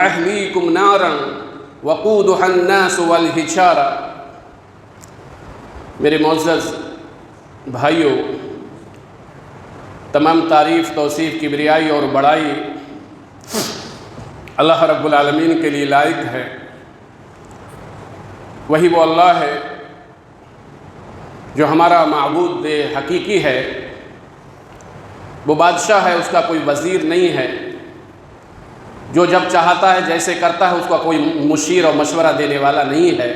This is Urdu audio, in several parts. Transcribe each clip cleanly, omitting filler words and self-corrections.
اہلیکم نارا وقودها الناس والحجارہ۔ میرے معزز بھائیوں، تمام تعریف، توصیف، کبریائی اور بڑائی اللہ رب العالمین کے لیے لائق ہے۔ وہی وہ اللہ ہے جو ہمارا معبود حقیقی ہے، وہ بادشاہ ہے، اس کا کوئی وزیر نہیں ہے، جو جب چاہتا ہے جیسے کرتا ہے، اس کا کوئی مشیر اور مشورہ دینے والا نہیں ہے،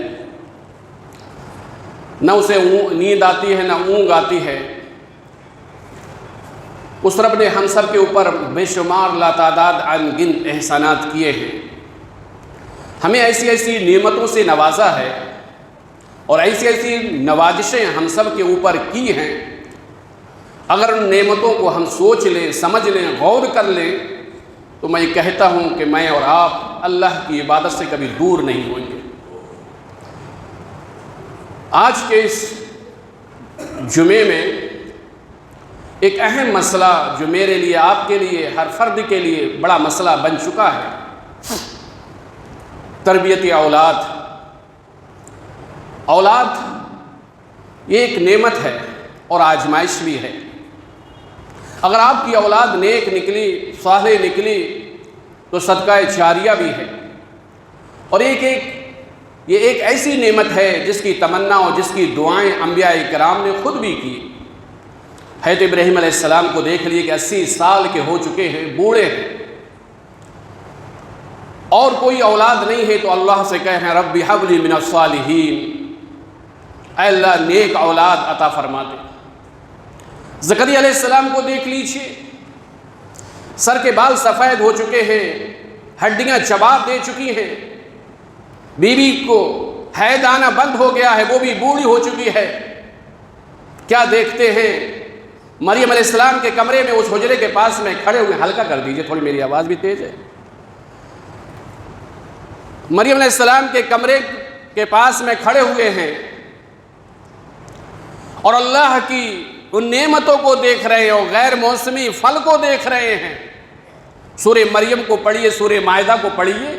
نہ اسے نیند آتی ہے نہ اونگ آتی ہے۔ اس رب نے ہم سب کے اوپر بے شمار لاتعداد انگنت احسانات کیے ہیں، ہمیں ایسی ایسی نعمتوں سے نوازا ہے اور ایسی ایسی نوازشیں ہم سب کے اوپر کی ہیں۔ اگر ان نعمتوں کو ہم سوچ لیں، سمجھ لیں، غور کر لیں، تو میں کہتا ہوں کہ میں اور آپ اللہ کی عبادت سے کبھی دور نہیں ہوئیں گے۔ آج کے اس جمعے میں ایک اہم مسئلہ جو میرے لیے، آپ کے لیے، ہر فرد کے لیے بڑا مسئلہ بن چکا ہے، تربیت اولاد۔ اولاد یہ ایک نعمت ہے اور آزمائش بھی ہے۔ اگر آپ کی اولاد نیک نکلی، صالح نکلی، تو صدقہ جاریہ بھی ہے، اور یہ ایک ایسی نعمت ہے جس کی تمنا اور جس کی دعائیں انبیاء کرام نے خود بھی کی۔ حضرت ابراہیم علیہ السلام کو دیکھ لیے کہ 80 سال کے ہو چکے ہیں، بوڑھے ہیں، اور کوئی اولاد نہیں ہے، تو اللہ سے کہہ رہے ہیں رب ہب لی من الصالحین، اے اللہ نیک اولاد عطا فرما دے۔ زکریا علیہ السلام کو دیکھ لیجئے، سر کے بال سفید ہو چکے ہیں، ہڈیاں چبا دے چکی ہیں، بیوی کو حید آنا بند ہو گیا ہے، وہ بھی بوڑھی ہو چکی ہے۔ کیا دیکھتے ہیں؟ مریم علیہ السلام کے کمرے میں، اس حجرے کے پاس میں کھڑے ہوئے، ہلکا کر دیجئے تھوڑی، میری آواز بھی تیز ہے۔ مریم علیہ السلام کے کمرے کے پاس میں کھڑے ہوئے ہیں اور اللہ کی ان نعمتوں کو دیکھ رہے ہیں اور غیر موسمی پھل کو دیکھ رہے ہیں۔ سورہ مریم کو پڑھیے، سورہ مائدہ کو پڑھیے،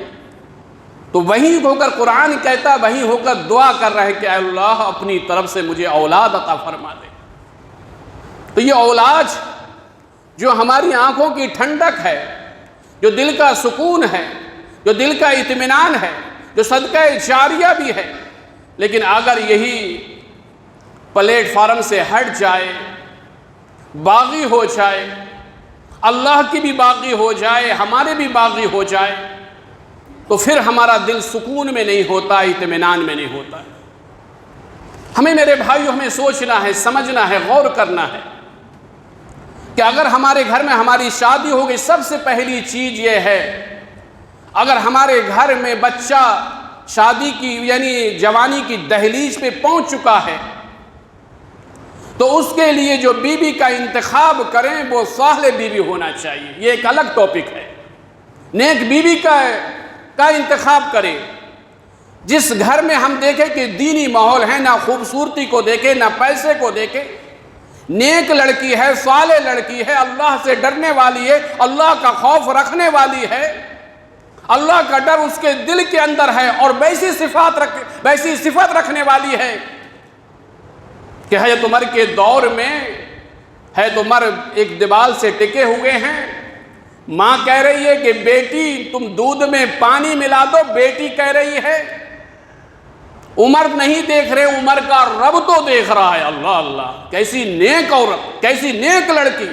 تو وہیں ہو کر قرآن کہتا، وہیں ہو کر دعا کر رہے کہ اے اللہ اپنی طرف سے مجھے اولاد عطا فرما دے۔ تو یہ اولاد جو ہماری آنکھوں کی ٹھنڈک ہے، جو دل کا سکون ہے، جو دل کا اطمینان ہے، جو صدقہ جاریہ بھی ہے، لیکن اگر یہی پلیٹ فارم سے ہٹ جائے، باغی ہو جائے، اللہ کی بھی باغی ہو جائے، ہمارے بھی باغی ہو جائے، تو پھر ہمارا دل سکون میں نہیں ہوتا، اطمینان میں نہیں ہوتا۔ ہمیں میرے بھائیوں، ہمیں سوچنا ہے، سمجھنا ہے، غور کرنا ہے کہ اگر ہمارے گھر میں ہماری شادی ہوگی، سب سے پہلی چیز یہ ہے، اگر ہمارے گھر میں بچہ شادی کی یعنی جوانی کی دہلیز پہ پہنچ چکا ہے، تو اس کے لیے جو بیوی کا انتخاب کریں وہ صالح بیوی ہونا چاہیے۔ یہ ایک الگ ٹاپک ہے۔ نیک بیوی کا انتخاب کریں، جس گھر میں ہم دیکھیں کہ دینی ماحول ہے، نہ خوبصورتی کو دیکھیں نہ پیسے کو دیکھیں، نیک لڑکی ہے، صالح لڑکی ہے، اللہ سے ڈرنے والی ہے، اللہ کا خوف رکھنے والی ہے، اللہ کا ڈر اس کے دل کے اندر ہے، اور ویسی صفات رکھنے والی ہے کہ حضرت عمر کے دور میں حضرت عمر ایک دیوال سے ٹکے ہوئے ہیں، ماں کہہ رہی ہے کہ بیٹی تم دودھ میں پانی ملا دو، بیٹی کہہ رہی ہے، عمر نہیں دیکھ رہے، عمر کا رب تو دیکھ رہا ہے۔ اللہ اللہ، کیسی نیک عورت، کیسی نیک لڑکی،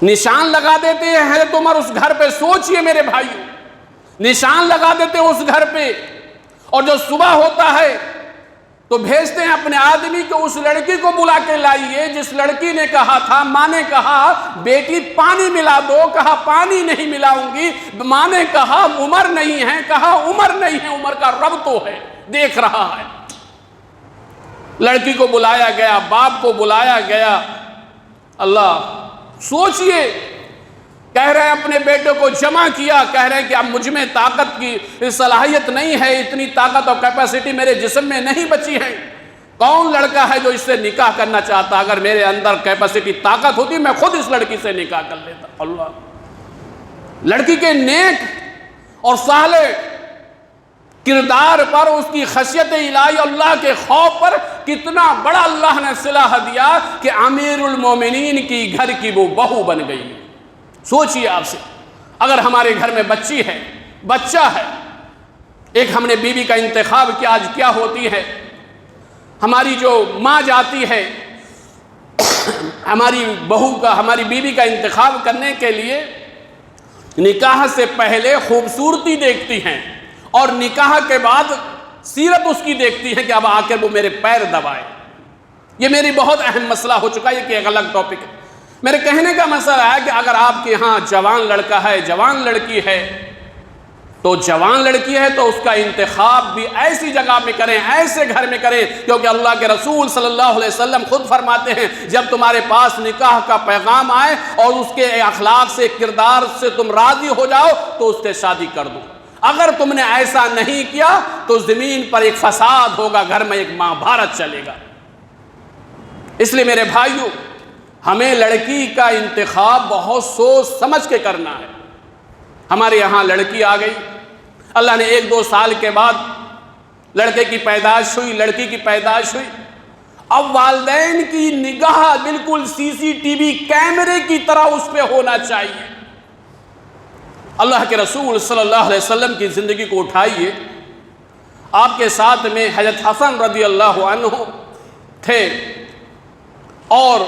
نشان لگا دیتے ہیں حضرت عمر اس گھر پہ۔ سوچئے میرے بھائیو، نشان لگا دیتے ہیں اس گھر پہ، اور جو صبح ہوتا ہے تو بھیجتے ہیں اپنے آدمی کو، اس لڑکی کو بلا کے لائیے جس لڑکی نے کہا تھا، ماں نے کہا بیٹی پانی ملا دو، کہا پانی نہیں ملاؤں گی، ماں نے کہا عمر نہیں ہے، کہا عمر نہیں ہے، عمر کا رب تو ہے، دیکھ رہا ہے۔ لڑکی کو بلایا گیا، باپ کو بلایا گیا۔ اللہ، سوچئے، کہہ رہے ہیں اپنے بیٹے کو جمع کیا، کہہ رہے ہیں کہ اب مجھ میں طاقت کی صلاحیت نہیں ہے، اتنی طاقت اور کیپیسٹی میرے جسم میں نہیں بچی ہے۔ کون لڑکا ہے جو اس سے نکاح کرنا چاہتا؟ اگر میرے اندر کیپیسٹی، طاقت ہوتی، میں خود اس لڑکی سے نکاح کر لیتا۔ اللہ، لڑکی کے نیک اور صالح کردار پر، اس کی خشیت الہی، اللہ کے خوف پر کتنا بڑا اللہ نے صلہ دیا کہ امیر المومنین کی گھر کی وہ بہو بن گئی۔ سوچئے آپ سے، اگر ہمارے گھر میں بچی ہے، بچہ ہے، ایک ہم نے بیوی کا انتخاب کیا، آج کیا ہوتی ہے، ہماری جو ماں جاتی ہے ہماری بہو کا، ہماری بیوی کا انتخاب کرنے کے لیے نکاح سے پہلے خوبصورتی دیکھتی ہیں اور نکاح کے بعد سیرت اس کی دیکھتی ہے کہ اب آ کر وہ میرے پیر دبائے۔ یہ میری بہت اہم مسئلہ ہو چکا ہے، یہ کہ ایک الگ ٹاپک ہے۔ میرے کہنے کا مسئلہ ہے کہ اگر آپ کے ہاں جوان لڑکا ہے، جوان لڑکی ہے، تو جوان لڑکی ہے تو اس کا انتخاب بھی ایسی جگہ میں کریں، ایسے گھر میں کریں، کیونکہ اللہ کے رسول صلی اللہ علیہ وسلم خود فرماتے ہیں جب تمہارے پاس نکاح کا پیغام آئے اور اس کے اخلاق سے، کردار سے تم راضی ہو جاؤ تو اس سے شادی کر دو۔ اگر تم نے ایسا نہیں کیا تو زمین پر ایک فساد ہوگا، گھر میں ایک ماں بھارت چلے گا۔ اس لیے میرے بھائیوں، ہمیں لڑکی کا انتخاب بہت سوچ سمجھ کے کرنا ہے۔ ہمارے یہاں لڑکی آ گئی، اللہ نے 1-2 سال کے بعد لڑکے کی پیدائش ہوئی، لڑکی کی پیدائش ہوئی، اب والدین کی نگاہ بالکل CCTV کیمرے کی طرح اس پہ ہونا چاہیے۔ اللہ کے رسول صلی اللہ علیہ وسلم کی زندگی کو اٹھائیے، آپ کے ساتھ میں حضرت حسن رضی اللہ عنہ تھے اور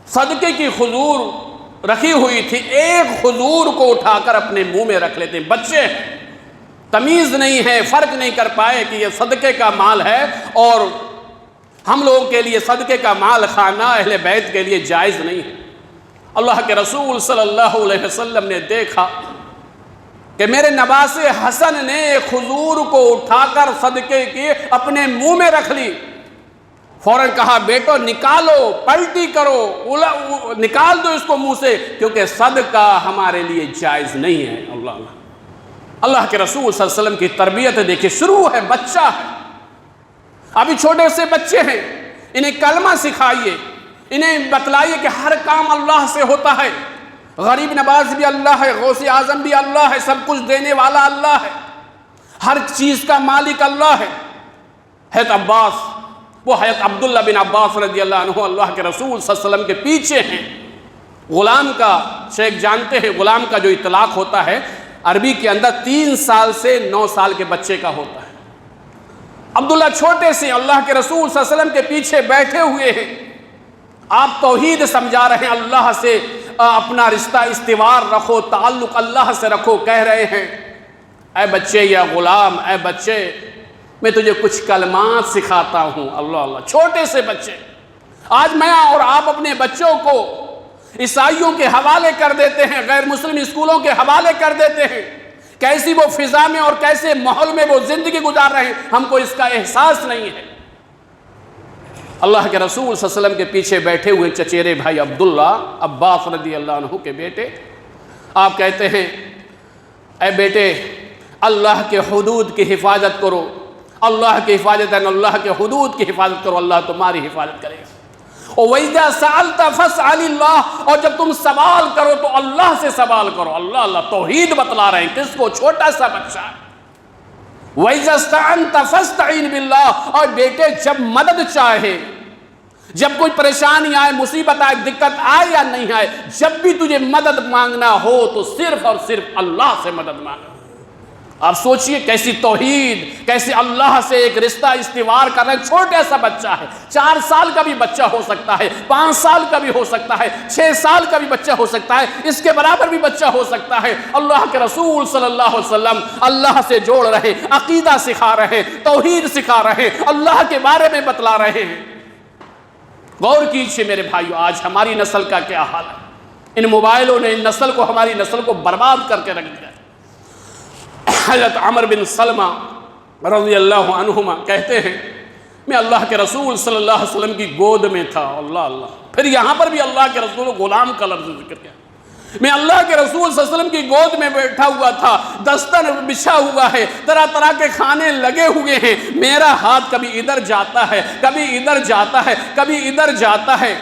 صدقے کی کھجور رکھی ہوئی تھی، ایک کھجور کو اٹھا کر اپنے منہ میں رکھ لیتے ہیں۔ بچے ہیں، تمیز نہیں ہے، فرق نہیں کر پائے کہ یہ صدقے کا مال ہے اور ہم لوگوں کے لیے صدقے کا مال خانہ اہل بیت کے لیے جائز نہیں ہے۔ اللہ کے رسول صلی اللہ علیہ وسلم نے دیکھا کہ میرے نواسے حسن نے ایک کھجور کو اٹھا کر صدقے کی اپنے منہ میں رکھ لی، فوراً کہا بیٹو نکالو، پلٹی کرو، نکال دو اس کو منہ سے، کیونکہ صدقہ ہمارے لیے جائز نہیں ہے۔ اللہ کے رسول صلی اللہ علیہ وسلم کی تربیت دیکھیں، شروع ہے، بچہ ہے، ابھی چھوٹے سے بچے ہیں، انہیں کلمہ سکھائیے، انہیں بتلائیے کہ ہر کام اللہ سے ہوتا ہے، غریب نواز بھی اللہ ہے، غوث اعظم بھی اللہ ہے، سب کچھ دینے والا اللہ ہے، ہر چیز کا مالک اللہ ہے۔ حضرت عباس، وہ حضرت عبداللہ بن عباس رضی اللہ عنہ اللہ کے رسول صلی اللہ علیہ وسلم کے پیچھے ہیں۔ غلام کا، شیخ جانتے ہیں غلام کا جو اطلاق ہوتا ہے عربی کے اندر 3 سال سے 9 سال کے بچے کا ہوتا ہے۔ عبداللہ چھوٹے سے اللہ کے رسول صلی اللہ علیہ وسلم کے پیچھے بیٹھے ہوئے ہیں، آپ توحید سمجھا رہے ہیں، اللہ سے اپنا رشتہ استوار رکھو، تعلق اللہ سے رکھو، کہہ رہے ہیں اے بچے یا غلام، اے بچے میں تجھے کچھ کلمات سکھاتا ہوں۔ اللہ، چھوٹے سے بچے۔ آج میں اور آپ اپنے بچوں کو عیسائیوں کے حوالے کر دیتے ہیں، غیر مسلم اسکولوں کے حوالے کر دیتے ہیں، کیسی وہ فضا میں اور کیسے ماحول میں وہ زندگی گزار رہے ہیں، ہم کو اس کا احساس نہیں ہے۔ اللہ کے رسول صلی اللہ علیہ وسلم کے پیچھے بیٹھے ہوئے چچیرے بھائی عبداللہ، عباس رضی اللہ عنہ کے بیٹے، آپ کہتے ہیں اے بیٹے اللہ کے حدود کی حفاظت کرو، اللہ کی حفاظت ہے، اللہ کے حدود کی حفاظت کرو، اللہ تمہاری حفاظت کرے گا۔ وَإِذَا سَأَلْتَ فَاسْأَلِ اللَّهِ، اور جب تم سوال کرو تو اللہ سے سوال کرو۔ اللہ توحید بتلا رہے ہیں، کس کو؟ چھوٹا سا بچہ ہے۔ وَإِذَا اسْتَعَنْتَ فَاسْتَعِنْ بِاللَّهِ، اور بیٹے جب مدد چاہے، جب کوئی پریشانی آئے، مصیبت آئے، دقت آئے یا نہیں آئے، جب بھی تجھے مدد مانگنا ہو تو صرف اور صرف اللہ سے مدد مانگنا۔ آپ سوچئے کیسی توحید، کیسے اللہ سے ایک رشتہ استوار کر رہے ہیں۔ چھوٹا سا بچہ ہے، 4 سال کا بھی بچہ ہو سکتا ہے، 5 سال کا بھی ہو سکتا ہے، 6 سال کا بھی بچہ ہو سکتا ہے، اس کے برابر بھی بچہ ہو سکتا ہے۔ اللہ کے رسول صلی اللہ علیہ وسلم اللہ سے جوڑ رہے، عقیدہ سکھا رہے، توحید سکھا رہے، اللہ کے بارے میں بتلا رہے ہیں۔ غور کیجئے میرے بھائیو، آج ہماری نسل کا کیا حال ہے۔ ان موبائلوں نے ہماری نسل کو برباد کر کے رکھ دیا۔ حضرت عمر بن سلمہ رضی اللہ عنہما کہتے ہیں میں اللہ کے رسول صلی اللہ علیہ وسلم کی گود میں تھا۔ اللہ، پھر یہاں پر بھی اللہ کے رسول غلام کا لفظ ذکر کیا۔ میں اللہ کے رسول صلی اللہ علیہ وسلم کی گود میں بیٹھا ہوا تھا، دستر بچھا ہوا ہے، طرح طرح کے کھانے لگے ہوئے ہیں، میرا ہاتھ کبھی ادھر جاتا ہے، کبھی ادھر جاتا ہے، کبھی ادھر جاتا ہے۔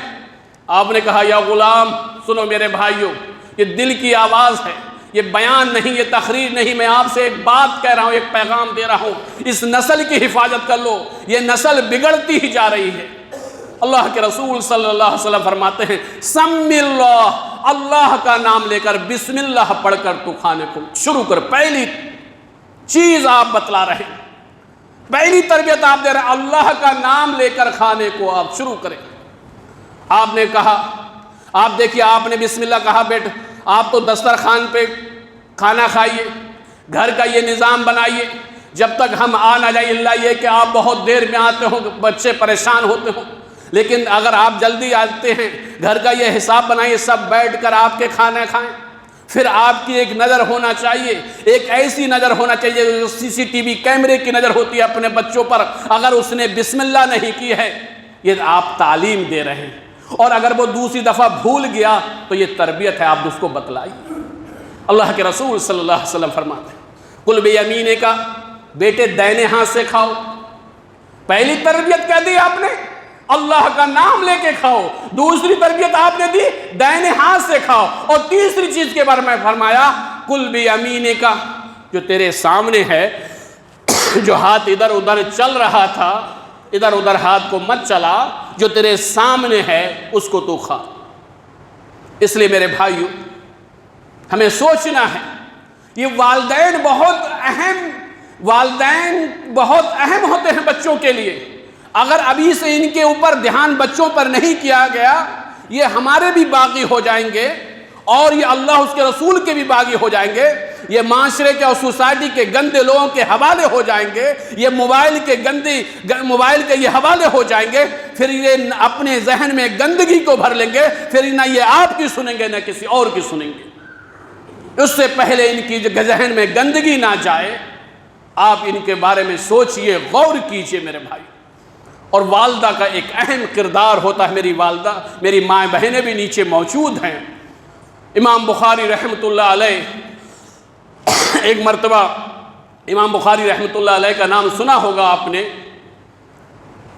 آپ نے کہا یا غلام سنو میرے بھائیوں، یہ دل کی آواز ہے، یہ بیان نہیں، یہ تقریر نہیں، میں آپ سے ایک بات کہہ رہا ہوں، ایک پیغام دے رہا ہوں، اس نسل کی حفاظت کر لو، یہ نسل بگڑتی ہی جا رہی ہے۔ اللہ کے رسول صلی اللہ علیہ وسلم فرماتے ہیں سم اللہ، اللہ کا نام لے کر بسم اللہ پڑھ کر تو کھانے کو شروع کر۔ پہلی چیز آپ بتلا رہے ہیں، پہلی تربیت آپ دے رہے ہیں، اللہ کا نام لے کر کھانے کو آپ شروع کریں۔ آپ نے کہا، آپ دیکھیے، آپ نے بسم اللہ کہا، بیٹا آپ تو دسترخوان پہ کھانا کھائیے، گھر کا یہ نظام بنائیے، جب تک ہم آ نہ جائیں، اللہ یہ کہ آپ بہت دیر میں آتے ہوں، بچے پریشان ہوتے ہوں، لیکن اگر آپ جلدی آتے ہیں، گھر کا یہ حساب بنائیے، سب بیٹھ کر آپ کے کھانا کھائیں۔ پھر آپ کی ایک نظر ہونا چاہیے، ایک ایسی نظر ہونا چاہیے جو CCTV کیمرے کی نظر ہوتی ہے اپنے بچوں پر، اگر اس نے بسم اللہ نہیں کی ہے، یہ آپ تعلیم دے رہے ہیں، اور اگر وہ دوسری دفعہ بھول گیا تو یہ تربیت ہے، آپ اس کو بتلائیے۔ اللہ کے رسول صلی اللہ علیہ وسلم فرماتے ہیں کل بیمینک کا، بیٹے دائنے ہاتھ سے کھاؤ۔ پہلی تربیت کہہ دی آپ نے اللہ کا نام لے کے کھاؤ، دوسری تربیت آپ نے دی دائنے ہاتھ سے کھاؤ، اور تیسری چیز کے بارے میں فرمایا کل بیمینک کا، جو تیرے سامنے ہے، جو ہاتھ ادھر ادھر چل رہا تھا، ادھر ادھر ہاتھ کو مت چلا، جو تیرے سامنے ہے اس کو تو کھا۔ اس لیے میرے بھائیو، ہمیں سوچنا ہے، یہ والدین بہت اہم ہوتے ہیں بچوں کے لیے۔ اگر ابھی سے ان کے اوپر دھیان بچوں پر نہیں کیا گیا، یہ ہمارے بھی باغی ہو جائیں گے، اور یہ اللہ اس کے رسول کے بھی باغی ہو جائیں گے، یہ معاشرے کے اور سوسائٹی کے گندے لوگوں کے حوالے ہو جائیں گے، یہ موبائل کے یہ حوالے ہو جائیں گے، پھر یہ اپنے ذہن میں گندگی کو بھر لیں گے، پھر نہ یہ آپ کی سنیں گے نہ کسی اور کی سنیں گے۔ اس سے پہلے ان کی ذہن میں گندگی نہ جائے، آپ ان کے بارے میں سوچئے، غور کیجئے میرے بھائی۔ اور والدہ کا ایک اہم کردار ہوتا ہے۔ میری والدہ، میری مائیں بہنیں بھی نیچے موجود ہیں۔ امام بخاری رحمۃ اللہ علیہ، ایک مرتبہ امام بخاری رحمۃ اللہ علیہ کا نام سنا ہوگا آپ نے،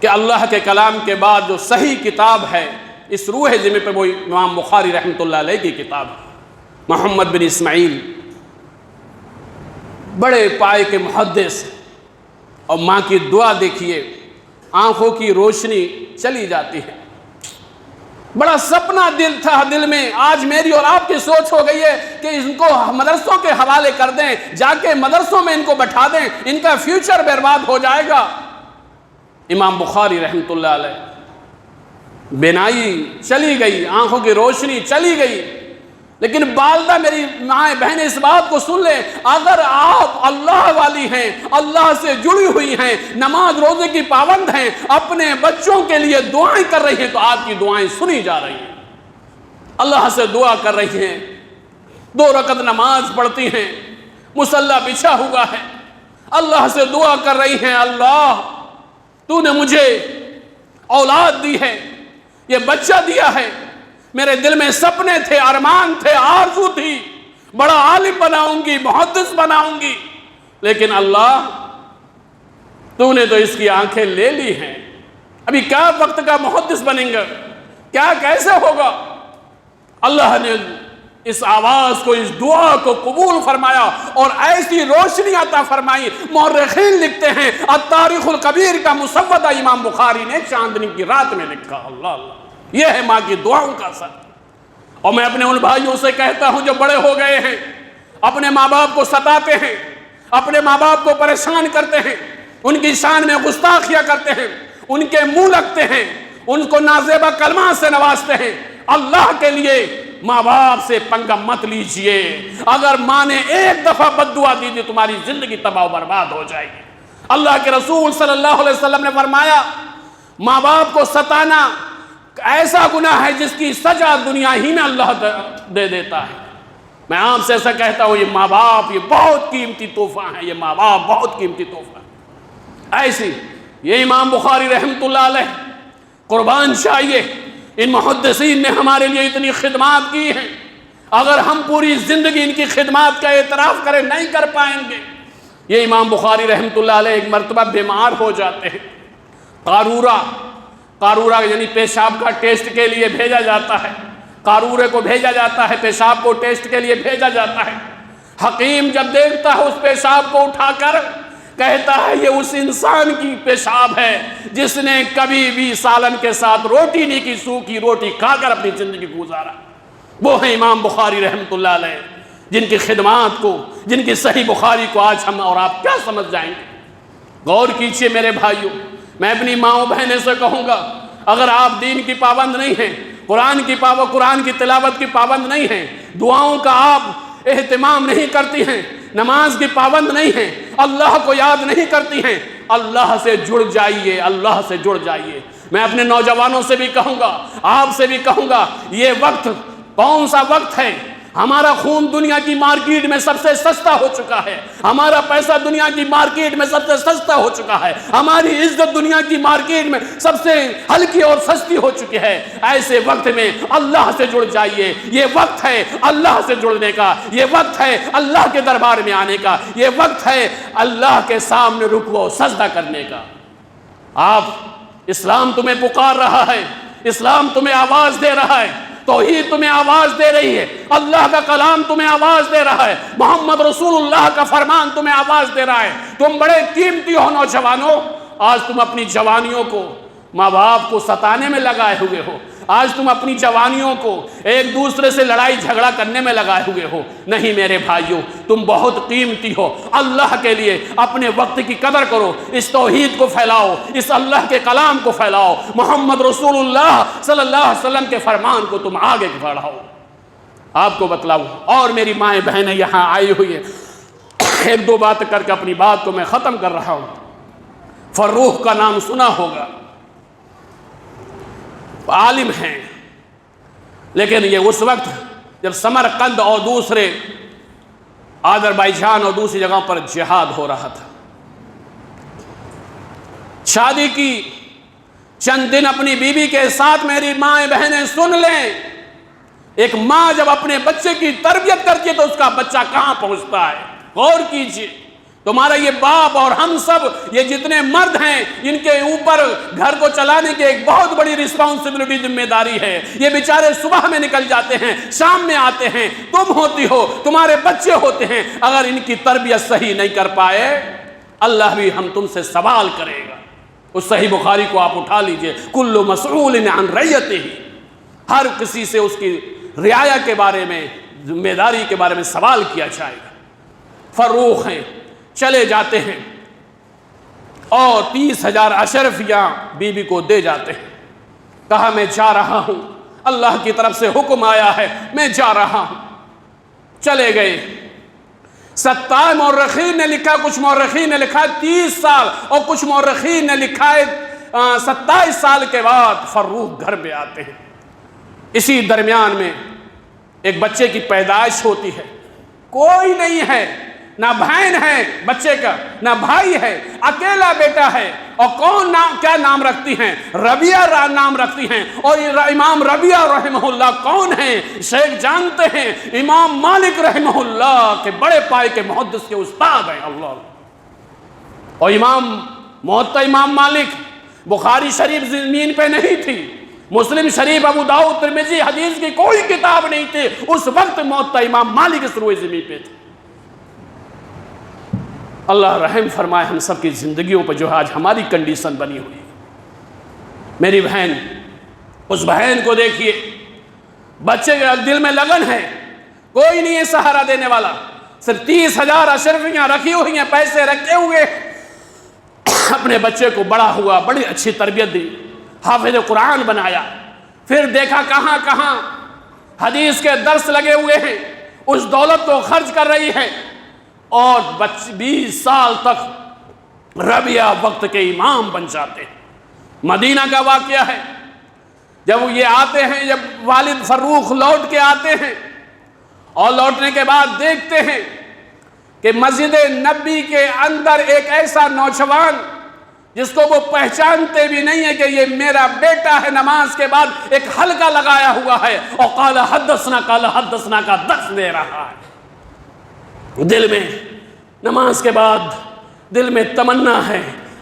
کہ اللہ کے کلام کے بعد جو صحیح کتاب ہے اس روح زمین پہ، وہ امام بخاری رحمۃ اللہ علیہ کی کتاب ہے۔ محمد بن اسماعیل بڑے پائے کے محدث، اور ماں کی دعا دیکھیے، آنکھوں کی روشنی چلی جاتی ہے۔ بڑا سپنا دل تھا دل میں، آج میری اور آپ کی سوچ ہو گئی ہے کہ ان کو مدرسوں کے حوالے کر دیں، جا کے مدرسوں میں ان کو بٹھا دیں، ان کا فیوچر برباد ہو جائے گا۔ امام بخاری رحمۃ اللہ علیہ، بینائی چلی گئی، آنکھوں کی روشنی چلی گئی، لیکن والدہ، میری مائیں بہنیں اس بات کو سن لیں، اگر آپ اللہ والی ہیں، اللہ سے جڑی ہوئی ہیں، نماز روزے کی پابند ہیں، اپنے بچوں کے لیے دعائیں کر رہی ہیں، تو آپ کی دعائیں سنی جا رہی ہیں۔ اللہ سے دعا کر رہی ہیں، 2 رکعت نماز پڑھتی ہیں، مصلی بچھا ہوا ہے، اللہ سے دعا کر رہی ہیں، اللہ تو نے مجھے اولاد دی ہے، یہ بچہ دیا ہے، میرے دل میں سپنے تھے، ارمان تھے، آرزو تھی، بڑا عالم بناؤں گی، محدث بناؤں گی، لیکن اللہ تو نے تو اس کی آنکھیں لے لی ہیں، ابھی کیا وقت کا محدث بنیں گے، کیا کیسے ہوگا؟ اللہ نے اس آواز کو، اس دعا کو قبول فرمایا اور ایسی روشنی عطا فرمائی۔ مورخین لکھتے ہیں، التاریخ الکبیر کا مسودہ امام بخاری نے چاندنی کی رات میں لکھا۔ اللہ اللہ، یہ ہے ماں کی دعاؤں کا اثر۔ اور میں اپنے ان بھائیوں سے کہتا ہوں جو بڑے ہو گئے ہیں، اپنے ماں باپ کو ستاتے ہیں، اپنے ماں باپ کو پریشان کرتے ہیں، ان کی شان میں گستاخیاں کرتے ہیں، ان کے منہ لگتے ہیں، ان کو نازیبہ کلمات سے نوازتے ہیں، اللہ کے لیے ماں باپ سے پنگا مت لیجئے۔ اگر ماں نے ایک دفعہ بد دعا دی تو تمہاری زندگی تباہ و برباد ہو جائے گی۔ اللہ کے رسول صلی اللہ علیہ وسلم نے فرمایا، ماں باپ کو ستانا ایسا گناہ ہے جس کی سزا دنیا ہی میں اللہ دے دیتا ہے۔ میں آپ سے ایسا کہتا ہوں، یہ ماں باپ یہ بہت قیمتی تحفہ ہے، یہ ماں باپ بہت قیمتی تحفہ ہے۔ ایسی یہ امام بخاری رحمۃ اللہ علیہ، قربان چاہیے، ان محدثین نے ہمارے لیے اتنی خدمات کی ہیں، اگر ہم پوری زندگی ان کی خدمات کا اعتراف کریں نہیں کر پائیں گے۔ یہ امام بخاری رحمۃ اللہ علیہ ایک مرتبہ بیمار ہو جاتے ہیں، قارورہ یعنی پیشاب کا ٹیسٹ کے لیے بھیجا جاتا ہے، قارورے کو بھیجا جاتا ہے، پیشاب کو ٹیسٹ کے لیے بھیجا جاتا ہے۔ حکیم جب دیکھتا ہے اس پیشاب کو اٹھا کر کہتا ہے یہ اس انسان کی پیشاب ہے جس نے کبھی بھی سالن کے ساتھ روٹی نہیں کی، سوکھی روٹی کھا کر اپنی زندگی گزارا۔ وہ ہیں امام بخاری رحمۃ اللہ علیہ، جن کی خدمات کو، جن کی صحیح بخاری کو آج ہم اور آپ کیا سمجھ جائیں گے۔ غور کیجئے میرے بھائیوں، میں اپنی ماؤں بہنیں سے کہوں گا، اگر آپ دین کی پابند نہیں ہیں، قرآن کی تلاوت کی پابند نہیں ہیں، دعاؤں کا آپ اہتمام نہیں کرتی ہیں، نماز کی پابند نہیں ہیں، اللہ کو یاد نہیں کرتی ہیں، اللہ سے جڑ جائیے، اللہ سے جڑ جائیے۔ میں اپنے نوجوانوں سے بھی کہوں گا، آپ سے بھی کہوں گا، یہ وقت کون سا وقت ہے؟ ہمارا خون دنیا کی مارکیٹ میں سب سے سستا ہو چکا ہے، ہمارا پیسہ دنیا کی مارکیٹ میں سب سے سستا ہو چکا ہے، ہماری عزت دنیا کی مارکیٹ میں سب سے ہلکی اور سستی ہو چکی ہے۔ ایسے وقت میں اللہ سے جڑ جائیے، یہ وقت ہے اللہ سے جڑنے کا، یہ وقت ہے اللہ کے دربار میں آنے کا، یہ وقت ہے اللہ کے سامنے رکوع سجدہ کرنے کا۔ آپ، اسلام تمہیں پکار رہا ہے، اسلام تمہیں آواز دے رہا ہے، توحید تمہیں آواز دے رہی ہے، اللہ کا کلام تمہیں آواز دے رہا ہے، محمد رسول اللہ کا فرمان تمہیں آواز دے رہا ہے۔ تم بڑے قیمتی ہو نوجوانوں، آج تم اپنی جوانیوں کو ماں باپ کو ستانے میں لگائے ہوئے ہو، آج تم اپنی جوانیوں کو ایک دوسرے سے لڑائی جھگڑا کرنے میں لگائے ہوئے ہو۔ نہیں میرے بھائیوں، تم بہت قیمتی ہو، اللہ کے لیے اپنے وقت کی قدر کرو، اس توحید کو پھیلاؤ، اس اللہ کے کلام کو پھیلاؤ، محمد رسول اللہ صلی اللہ علیہ وسلم کے فرمان کو تم آگے بڑھاؤ۔ آپ کو بتلاؤں، اور میری مائیں بہنیں یہاں آئی ہوئی ہیں، ایک دو بات کر کے اپنی بات کو میں ختم کر رہا ہوں۔ فروخ کا نام سنا ہوگا، عالم ہیں، لیکن یہ اس وقت جب سمرقند اور دوسرے آذربائیجان اور دوسری جگہوں پر جہاد ہو رہا تھا۔ شادی کی چند دن اپنی بیوی کے ساتھ، میری مائیں بہنیں سن لیں، ایک ماں جب اپنے بچے کی تربیت کرتی ہے تو اس کا بچہ کہاں پہنچتا ہے۔ غور کیجئے، تمہارا یہ باپ اور ہم سب، یہ جتنے مرد ہیں، ان کے اوپر گھر کو چلانے کی ایک بہت بڑی رسپانسبلٹی، ذمہ داری ہے۔ یہ بیچارے صبح میں نکل جاتے ہیں، شام میں آتے ہیں، تم ہوتی ہو، تمہارے بچے ہوتے ہیں، اگر ان کی تربیت صحیح نہیں کر پائے، اللہ بھی ہم تم سے سوال کرے گا۔ اس صحیح بخاری کو آپ اٹھا لیجئے، کل مسئول عن رعیتہ، ہر کسی سے اس کی رعایا کے بارے میں، ذمہ داری کے بارے میں سوال کیا جائے گا۔ فروخ ہیں، چلے جاتے ہیں اور 30,000 اشرفیاں بیوی کو دے جاتے ہیں۔ کہا میں جا رہا ہوں، اللہ کی طرف سے حکم آیا ہے، میں جا رہا ہوں۔ چلے گئے۔ 27 مورخین نے لکھا، کچھ مورخین نے لکھا 30 سال، اور کچھ مورخین نے لکھا ہے 27 سال کے بعد فروخ گھر میں آتے ہیں۔ اسی درمیان میں ایک بچے کی پیدائش ہوتی ہے، کوئی نہیں ہے، نہ بہن ہے بچے کا، نہ بھائی ہے، اکیلا بیٹا ہے۔ اور کون نام، کیا نام رکھتی ہیں؟ ربیہ نام رکھتی ہیں۔ اور امام ربیہ رحمہ اللہ کون ہیں؟ شیخ جانتے ہیں، امام مالک رحمہ اللہ کے بڑے پائے کے محدث کے استاد ہیں۔ اللہ، اور موطا امام مالک، بخاری شریف زمین پہ نہیں تھی، مسلم شریف، ابو داؤد، ترمذی، حدیث کی کوئی کتاب نہیں تھی اس وقت، موطا امام مالک اس روئے زمین پہ تھی۔ اللہ رحم فرمائے ہم سب کی زندگیوں پر جو آج ہماری کنڈیشن بنی ہوئی۔ میری بہن، اس بہن کو دیکھیے، بچے کے دل میں لگن ہے، کوئی نہیں ہے سہارا دینے والا، صرف 30,000 اشرفیاں رکھی ہوئی ہیں، پیسے رکھے ہوئے، اپنے بچے کو بڑا ہوا، بڑی اچھی تربیت دی، حافظ قرآن بنایا۔ پھر دیکھا کہاں کہاں حدیث کے درس لگے ہوئے ہیں، اس دولت کو خرچ کر رہی ہے، اور 20 سال تک ربیہ وقت کے امام بن جاتے ہیں۔ مدینہ کا واقعہ ہے، جب یہ آتے ہیں، جب والد فروخ لوٹ کے آتے ہیں، اور لوٹنے کے بعد دیکھتے ہیں کہ مسجد نبی کے اندر ایک ایسا نوجوان جس کو وہ پہچانتے بھی نہیں ہے کہ یہ میرا بیٹا ہے، نماز کے بعد ایک حلقہ لگایا ہوا ہے اور قال حدثنا کا درس دے رہا ہے۔ دل میں نماز کے بعد دل میں تمنا ہے،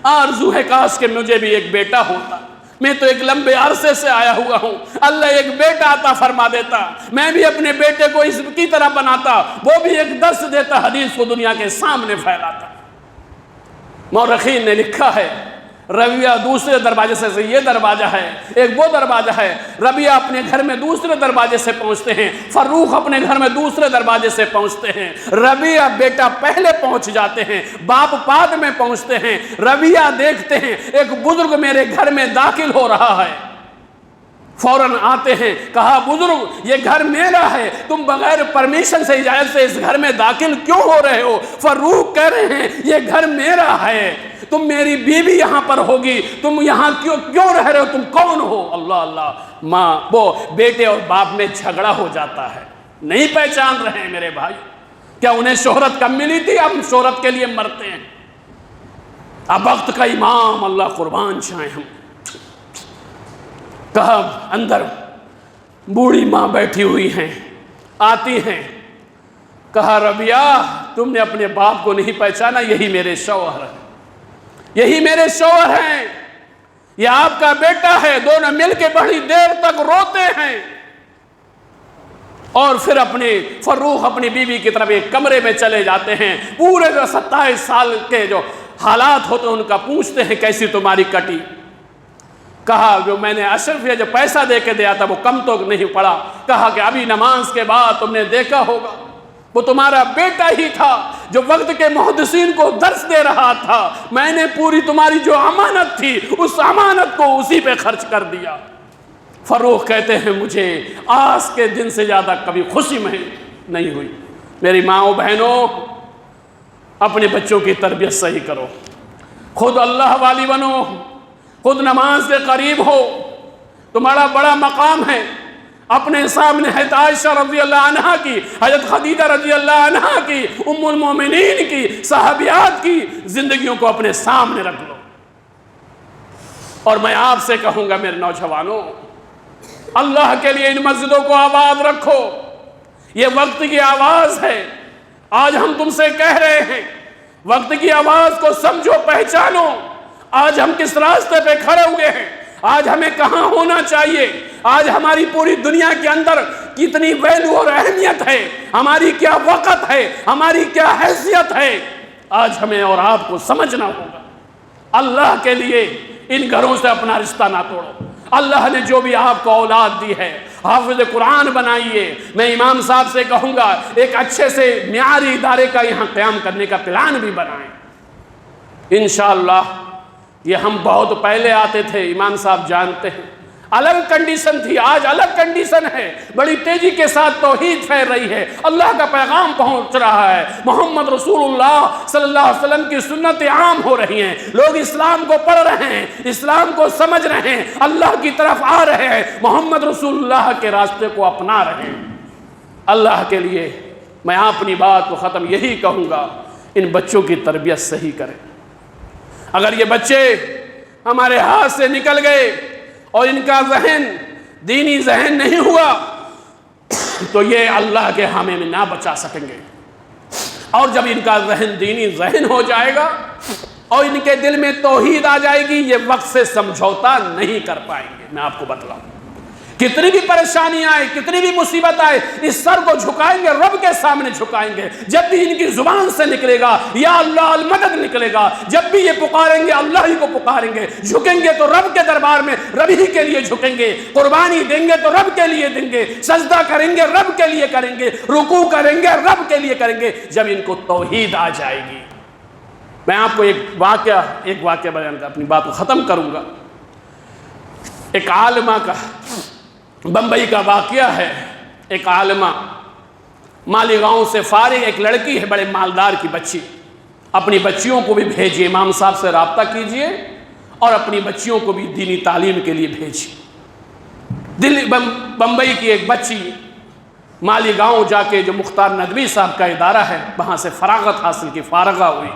آرزو ہے کاش کہ مجھے بھی ایک بیٹا ہوتا، میں تو ایک لمبے عرصے سے آیا ہوا ہوں، اللہ ایک بیٹا عطا فرما دیتا، میں بھی اپنے بیٹے کو اس کی طرح بناتا، وہ بھی ایک درس دیتا، حدیث کو دنیا کے سامنے پھیلاتا۔ مورخین نے لکھا ہے ربیہ دوسرے دروازے سے یہ دروازہ ہے، ایک وہ دروازہ ہے، ربیہ اپنے گھر میں دوسرے دروازے سے پہنچتے ہیں، فروخ اپنے گھر میں دوسرے دروازے سے پہنچتے ہیں، ربیہ بیٹا پہلے پہنچ جاتے ہیں، باپ بعد میں پہنچتے ہیں۔ ربیہ دیکھتے ہیں ایک بزرگ میرے گھر میں داخل ہو رہا ہے، فوراً آتے ہیں، کہا بزرگ یہ گھر میرا ہے، تم بغیر پرمیشن سے اجازت سے اس گھر میں داخل کیوں ہو رہے ہو؟ فروخ کہہ رہے ہیں یہ گھر میرا ہے، تم میری بیوی یہاں پر ہوگی، تم یہاں کیوں رہ رہے ہو، تم کون ہو؟ اللہ اللہ، ماں وہ بیٹے اور باپ میں جھگڑا ہو جاتا ہے، نہیں پہچان رہے ہیں میرے بھائی، کیا انہیں شہرت کم ملی تھی؟ اب شہرت کے لیے مرتے ہیں۔ اب وقت کا امام، اللہ قربان چاہیں ہم، کہا اندر بوڑھی ماں بیٹھی ہوئی ہیں، آتی ہیں، کہا ربیہ تم نے اپنے باپ کو نہیں پہچانا، یہی میرے شوہر ہیں، یہی میرے شوہر ہیں، یہ آپ کا بیٹا ہے۔ دونوں مل کے بڑی دیر تک روتے ہیں اور پھر اپنے فروخ اپنی بیوی کی طرف ایک کمرے میں چلے جاتے ہیں، پورے 27 سال کے جو حالات ہوتے ہیں ان کا پوچھتے ہیں کیسی تمہاری کٹی؟ کہا جو میں نے اشرف یا جو پیسہ دے کے دیا تھا وہ کم تو نہیں پڑا، کہا کہ ابھی نماز کے بعد تم نے دیکھا ہوگا وہ تمہارا بیٹا ہی تھا جو وقت کے محدثین کو درس دے رہا تھا، میں نے پوری تمہاری جو امانت تھی اس امانت کو اسی پہ خرچ کر دیا۔ فروخ کہتے ہیں مجھے آج کے دن سے زیادہ کبھی خوشی میں نہیں ہوئی۔ میری ماؤں بہنوں، اپنے بچوں کی تربیت صحیح کرو، خود اللہ والی بنو، خود نماز کے قریب ہو، تمہارا بڑا مقام ہے۔ اپنے سامنے حضرت عائشہ رضی اللہ عنہا کی، حضرت خدیجہ رضی اللہ عنہا کی، ام المومنین کی، صحابیات کی زندگیوں کو اپنے سامنے رکھ لو۔ اور میں آپ سے کہوں گا میرے نوجوانوں، اللہ کے لیے ان مسجدوں کو آباد رکھو، یہ وقت کی آواز ہے۔ آج ہم تم سے کہہ رہے ہیں وقت کی آواز کو سمجھو، پہچانو۔ آج ہم کس راستے پہ کھڑے ہوئے ہیں، آج ہمیں کہاں ہونا چاہیے، آج ہماری پوری دنیا کے اندر کتنی ویلیو اور اہمیت ہے، ہماری کیا وقت ہے، ہماری کیا حیثیت ہے، آج ہمیں اور آپ کو سمجھنا ہوگا۔ اللہ کے لیے ان گھروں سے اپنا رشتہ نہ توڑو۔ اللہ نے جو بھی آپ کو اولاد دی ہے، حافظ قرآن بنائیے۔ میں امام صاحب سے کہوں گا ایک اچھے سے معیاری ادارے کا یہاں قیام کرنے کا پلان بھی بنائیں انشاءاللہ۔ یہ ہم بہت پہلے آتے تھے، امام صاحب جانتے ہیں، الگ کنڈیشن تھی، آج الگ کنڈیشن ہے، بڑی تیزی کے ساتھ توحید پھیل رہی ہے، اللہ کا پیغام پہنچ رہا ہے، محمد رسول اللہ صلی اللہ علیہ وسلم کی سنتیں عام ہو رہی ہیں، لوگ اسلام کو پڑھ رہے ہیں، اسلام کو سمجھ رہے ہیں، اللہ کی طرف آ رہے ہیں، محمد رسول اللہ کے راستے کو اپنا رہے ہیں۔ اللہ کے لیے میں اپنی بات کو ختم یہی کہوں گا، ان بچوں کی تربیت صحیح کریں۔ اگر یہ بچے ہمارے ہاتھ سے نکل گئے اور ان کا ذہن دینی ذہن نہیں ہوا تو یہ اللہ کے حامے میں نہ بچا سکیں گے، اور جب ان کا ذہن دینی ذہن ہو جائے گا اور ان کے دل میں توحید آ جائے گی، یہ وقت سے سمجھوتا نہیں کر پائیں گے۔ میں آپ کو بتلاؤں، کتنی بھی پریشانی آئے، کتنی بھی مصیبت آئے، اس سر کو جھکائیں گے، رب کے سامنے جھکائیں گے۔ جب بھی ان کی زبان سے نکلے گا یا اللہ المدد نکلے گا، جب بھی یہ پکاریں گے اللہ ہی کو پکاریں گے، جھکیں گے تو رب کے دربار میں رب ہی کے لیے جھکیں گے، قربانی دیں گے تو رب کے لیے دیں گے، سجدہ کریں گے رب کے لیے کریں گے، رکوع کریں گے رب کے لیے کریں گے، جب ان کو توحید آ جائے گی۔ میں آپ کو ایک واقعہ بیان کر اپنی بات کو ختم کروں گا۔ ایک عالمہ کا بمبئی کا واقعہ ہے، ایک عالمہ مالیگاؤں سے فارغ، ایک لڑکی ہے بڑے مالدار کی بچی، اپنی بچیوں کو بھی بھیجیے، امام صاحب سے رابطہ کیجئے اور اپنی بچیوں کو بھی دینی تعلیم کے لیے بھیجیے۔ بمبئی کی ایک بچی مالیگاؤں جا کے جو مختار ندوی صاحب کا ادارہ ہے وہاں سے فراغت حاصل کی، فارغہ ہوئی،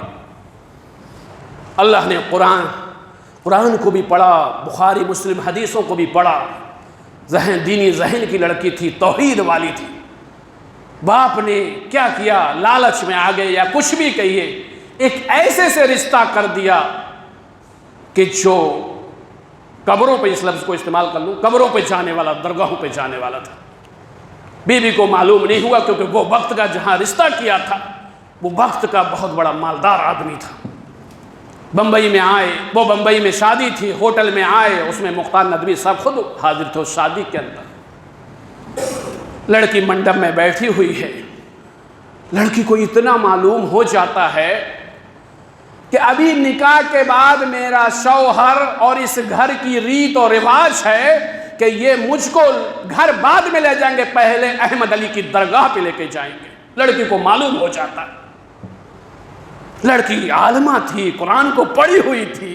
اللہ نے قرآن کو بھی پڑھا، بخاری مسلم حدیثوں کو بھی پڑھا، دینی ذہن کی لڑکی تھی، توحید والی تھی۔ باپ نے کیا کیا، لالچ میں آ گئے یا کچھ بھی کہیے، ایک ایسے سے رشتہ کر دیا کہ جو قبروں پہ اس لفظ کو استعمال کر لوں، قبروں پہ جانے والا، درگاہوں پہ جانے والا تھا۔ بیوی کو معلوم نہیں ہوا کیونکہ وہ وقت کا جہاں رشتہ کیا تھا وہ وقت کا بہت بڑا مالدار آدمی تھا۔ بمبئی میں آئے، وہ بمبئی میں شادی تھی، ہوٹل میں آئے، اس میں مختار ندوی صاحب خود حاضر تھے اس شادی کے اندر۔ لڑکی منڈپ میں بیٹھی ہوئی ہے، لڑکی کو اتنا معلوم ہو جاتا ہے کہ ابھی نکاح کے بعد میرا شوہر اور اس گھر کی ریت اور رواج ہے کہ یہ مجھ کو گھر بعد میں لے جائیں گے، پہلے احمد علی کی درگاہ پہ لے کے جائیں گے۔ لڑکی کو معلوم ہو جاتا ہے۔ لڑکی عالمہ تھی، قرآن کو پڑھی ہوئی تھی،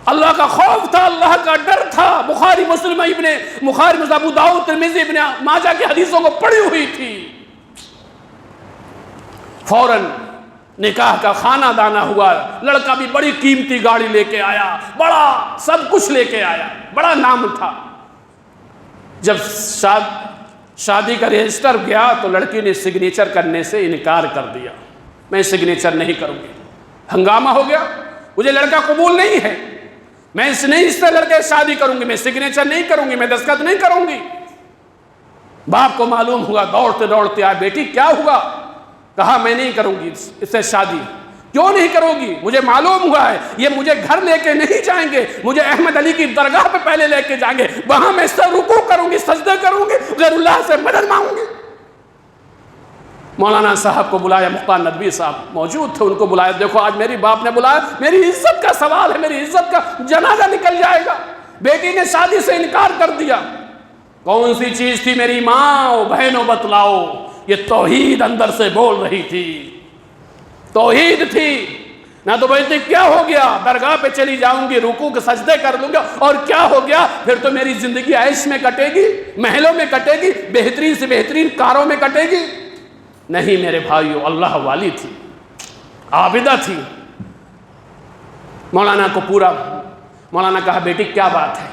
اللہ کا خوف تھا، اللہ کا ڈر تھا، بخاری مسلم ابو داؤد ترمذی ابن ماجہ کی حدیثوں کو پڑھی ہوئی تھی۔ فوراً نکاح کا خانہ دانہ ہوا، لڑکا بھی بڑی قیمتی گاڑی لے کے آیا، بڑا سب کچھ لے کے آیا، بڑا نام تھا۔ جب شادی کا رجسٹر گیا تو لڑکی نے سگنیچر کرنے سے انکار کر دیا، میں سگنیچر نہیں کروں گی۔ ہنگامہ ہو گیا، مجھے لڑکا قبول نہیں ہے، میں اس سے لڑکے شادی کروں گی، میں سگنیچر نہیں کروں گی، میں دستخط نہیں کروں گی۔ باپ کو معلوم ہوا، دوڑتے دوڑتے آئے، بیٹی کیا ہوا؟ کہا میں نہیں کروں گی اس سے شادی۔ کیوں نہیں کرو گی؟ مجھے معلوم ہوا ہے یہ مجھے گھر لے کے نہیں جائیں گے، مجھے احمد علی کی درگاہ پہ پہلے لے کے جائیں گے، وہاں میں رکوع کروں گی، سجدے کروں گی، غیر اللہ سے مدد مانگوں گی۔ مولانا صاحب کو بلایا، مختار ندوی صاحب موجود تھے، ان کو بلایا، دیکھو آج میری باپ نے بلایا، میری عزت کا سوال ہے، میری عزت کا جنازہ نکل جائے گا۔ بیٹی نے شادی سے انکار کر دیا۔ کون سی چیز تھی میری ماں بہنوں بتلاؤ؟ یہ توحید اندر سے بول رہی تھی، توحید تھی۔ نہ تو بولتی کیا ہو گیا، درگاہ پہ چلی جاؤں گی، رکوع کے سجدے کر لوں گا، اور کیا ہو گیا پھر تو میری زندگی عیش میں کٹے گی، محلوں میں کٹے گی، بہترین سے بہترین کاروں میں کٹے گی۔ نہیں میرے بھائیو، اللہ والی تھی، عابدہ تھی۔ مولانا کہا بیٹی کیا بات ہے؟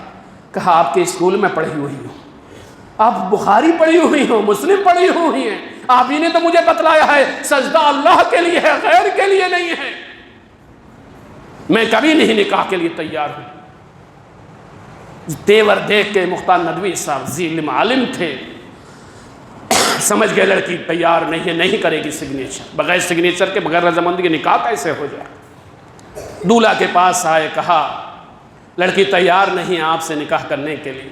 کہا آپ کے اسکول میں پڑھی ہوئی ہوں، آپ بخاری پڑھی ہوئی ہوں، مسلم پڑھی ہوئی ہیں، آپ ہی نے تو مجھے بتلایا ہے سجدہ اللہ کے لیے ہے، غیر کے لیے نہیں ہے۔ میں کبھی نہیں نکاح کے لیے تیار ہوں۔ تیور دیکھ کے مختار ندوی صاحب ذی عالم تھے، سمجھ گئے لڑکی تیار نہیں ہے، نہیں کرے گی سگنیچر، بغیر سگنیچر کے، بغیر رضامندی کے نکاح کیسے ہو جائے۔ دولہا کے پاس آئے، کہا لڑکی تیار نہیں آپ سے نکاح کرنے کے لیے۔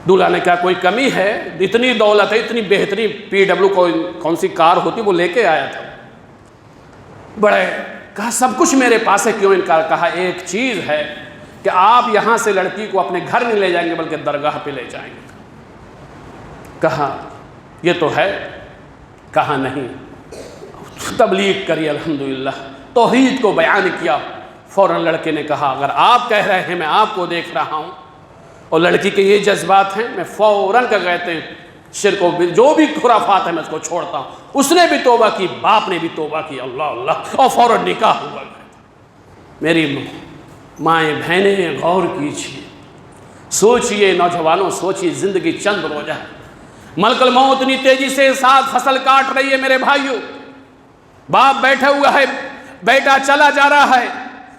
دولہا نے کہا کوئی کمی ہے؟ اتنی دولت ہے، اتنی بہترین PW کون سی کار ہوتی وہ لے کے آیا تھا۔ بڑے کہا سب کچھ میرے پاس ہے، کیوں انکار؟ کہا ایک چیز ہے کہ آپ یہاں سے لڑکی کو اپنے گھر نہیں لے جائیں گے بلکہ درگاہ پہ لے جائیں گے۔ کہا یہ تو ہے؟ کہا نہیں۔ تبلیغ کری، الحمدللہ توحید کو بیان کیا۔ فوراً لڑکے نے کہا اگر آپ کہہ رہے ہیں، میں آپ کو دیکھ رہا ہوں اور لڑکی کے یہ جذبات ہیں، میں فوراً کیا کہتے ہیں شرک و جو بھی خرافات ہیں میں اس کو چھوڑتا ہوں۔ اس نے بھی توبہ کی، باپ نے بھی توبہ کی، اللہ اللہ، اور فوراً نکاح ہوا۔ میری مائیں بہنیں غور کیجیے، سوچئے نوجوانوں، سوچئے زندگی چند روزہ ہے، ملک الموت اتنی تیزی سے ساتھ فصل کاٹ رہی ہے میرے بھائیوں۔ باپ بیٹھا ہوا ہے، بیٹا چلا جا رہا ہے،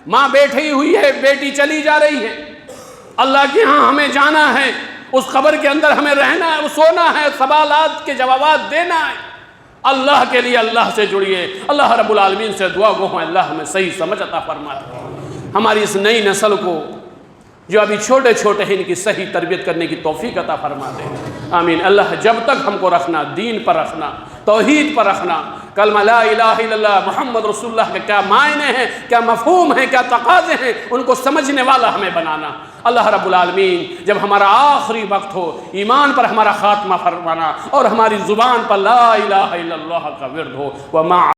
ماں بیٹھی ہوئی ہے، بیٹی چلی جا رہی ہے۔ اللہ کے ہاں ہمیں جانا ہے، اس قبر کے اندر ہمیں رہنا ہے، سونا ہے، سوالات کے جوابات دینا ہے۔ اللہ کے لیے اللہ سے جڑیے، اللہ رب العالمین سے دعا گو ہیں اللہ ہمیں صحیح سمجھ عطا فرمائے۔ ہماری اس نئی نسل کو جو ابھی چھوٹے چھوٹے ہیں ان کی صحیح تربیت کرنے کی توفیق عطا فرما دے، آمین۔ اللہ جب تک ہم کو رکھنا، دین پر رکھنا، توحید پر رکھنا، کلمہ لا الہ الا اللہ محمد رسول اللہ کے کیا معنی ہیں، کیا مفہوم ہیں، کیا تقاضے ہیں، ان کو سمجھنے والا ہمیں بنانا۔ اللہ رب العالمین جب ہمارا آخری وقت ہو، ایمان پر ہمارا خاتمہ فرمانا اور ہماری زبان پر لا الہ الا اللہ کا ورد ہو۔ وما